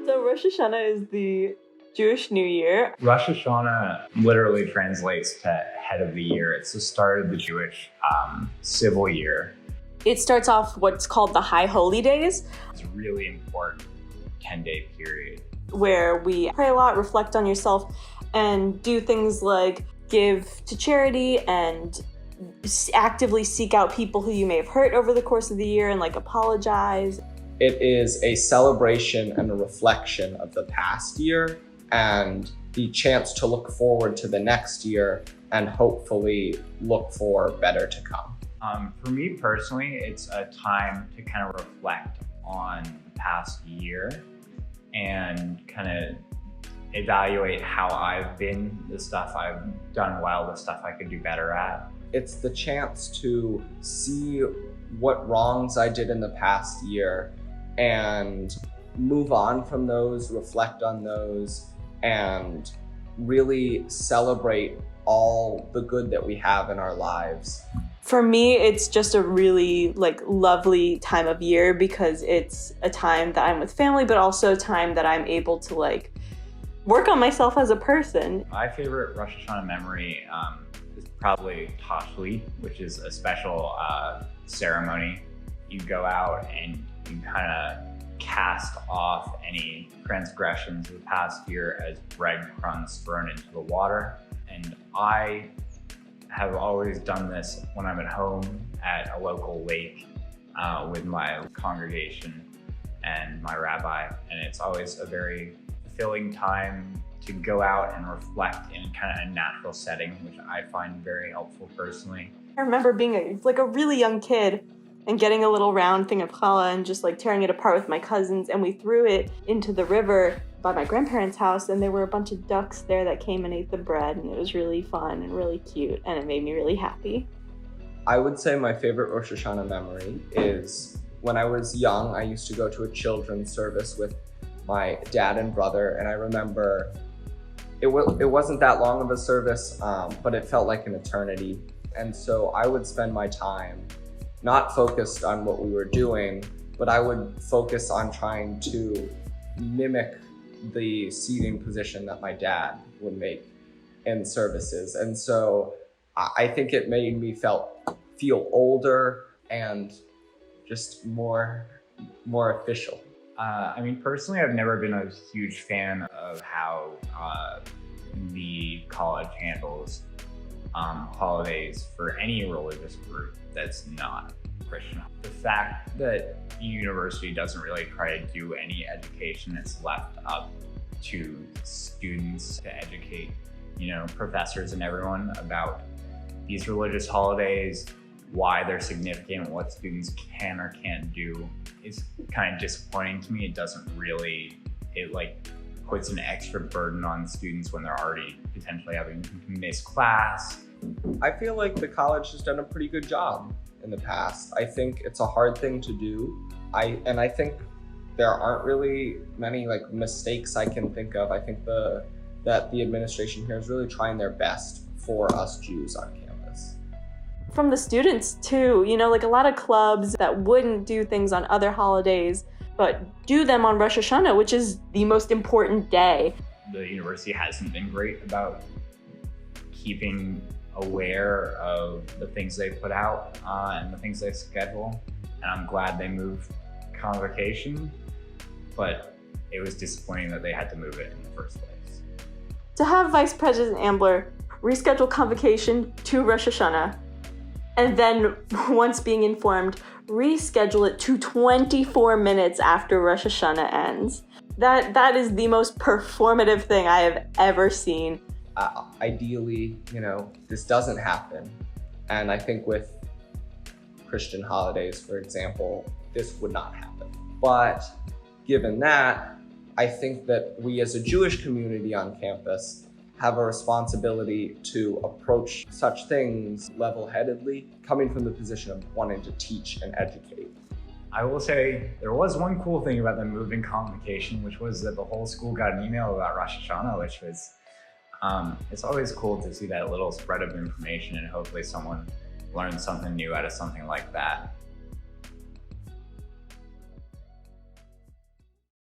So Rosh HaShanah is the Jewish New Year. Rosh HaShanah literally translates to head of the year. It's the start of the Jewish civil year. It starts off what's called the High Holy Days. It's a really important 10-day period where we pray a lot, reflect on yourself, and do things like give to charity and actively seek out people who you may have hurt over the course of the year and like apologize. It is a celebration and a reflection of the past year and the chance to look forward to the next year and hopefully look for better to come. For me personally, it's a time to kind of reflect on the past year and kind of evaluate how I've been, the stuff I've done well, the stuff I could do better at. It's the chance to see what wrongs I did in the past year and move on from those, reflect on those, and really celebrate all the good that we have in our lives. For me, it's just a really lovely time of year because it's a time that I'm with family, but also a time that I'm able to work on myself as a person. My favorite Rosh HaShanah memory is probably Tescheduling, which is a special ceremony. You go out and you kind of cast off any transgressions of the past year as breadcrumbs thrown into the water. And I have always done this when I'm at home at a local lake with my congregation and my rabbi. And it's always a very fulfilling time to go out and reflect in kind of a natural setting, which I find very helpful personally. I remember being a really young kid and getting a little round thing of challah and just tearing it apart with my cousins, and we threw it into the river by my grandparents' house, and there were a bunch of ducks there that came and ate the bread, and it was really fun and really cute, and it made me really happy. I would say my favorite Rosh HaShanah memory is when I was young, I used to go to a children's service with my dad and brother, and I remember it wasn't that long of a service, but it felt like an eternity. And so I would spend my time not focused on what we were doing, but I would focus on trying to mimic the seating position that my dad would make in services. And so I think it made me feel older and just more official. I mean, personally, I've never been a huge fan of how the college handles holidays for any religious group that's not Christian. The fact that the university doesn't really try to do any education, it's left up to students to educate, professors and everyone about these religious holidays, why they're significant, what students can or can't do, is kind of disappointing to me. It doesn't really, puts an extra burden on students when they're already potentially having to miss class. I feel like the college has done a pretty good job in the past. I think it's a hard thing to do. I think there aren't really many mistakes I can think of. I think that the administration here is really trying their best for us Jews on campus. From the students too, a lot of clubs that wouldn't do things on other holidays, but do them on Rosh HaShanah, which is the most important day. The university hasn't been great about keeping aware of the things they put out and the things they schedule. And I'm glad they moved convocation, but it was disappointing that they had to move it in the first place. To have Vice President Ambler reschedule convocation to Rosh HaShanah, and then once being informed, reschedule it to 24 minutes after Rosh HaShanah ends. That is the most performative thing I have ever seen. Ideally, this doesn't happen. And I think with Christian holidays, for example, this would not happen. But given that, I think that we as a Jewish community on campus have a responsibility to approach such things level-headedly, coming from the position of wanting to teach and educate. I will say there was one cool thing about the moving convocation, which was that the whole school got an email about Rosh HaShanah, which was, it's always cool to see that little spread of information, and hopefully someone learns something new out of something like that.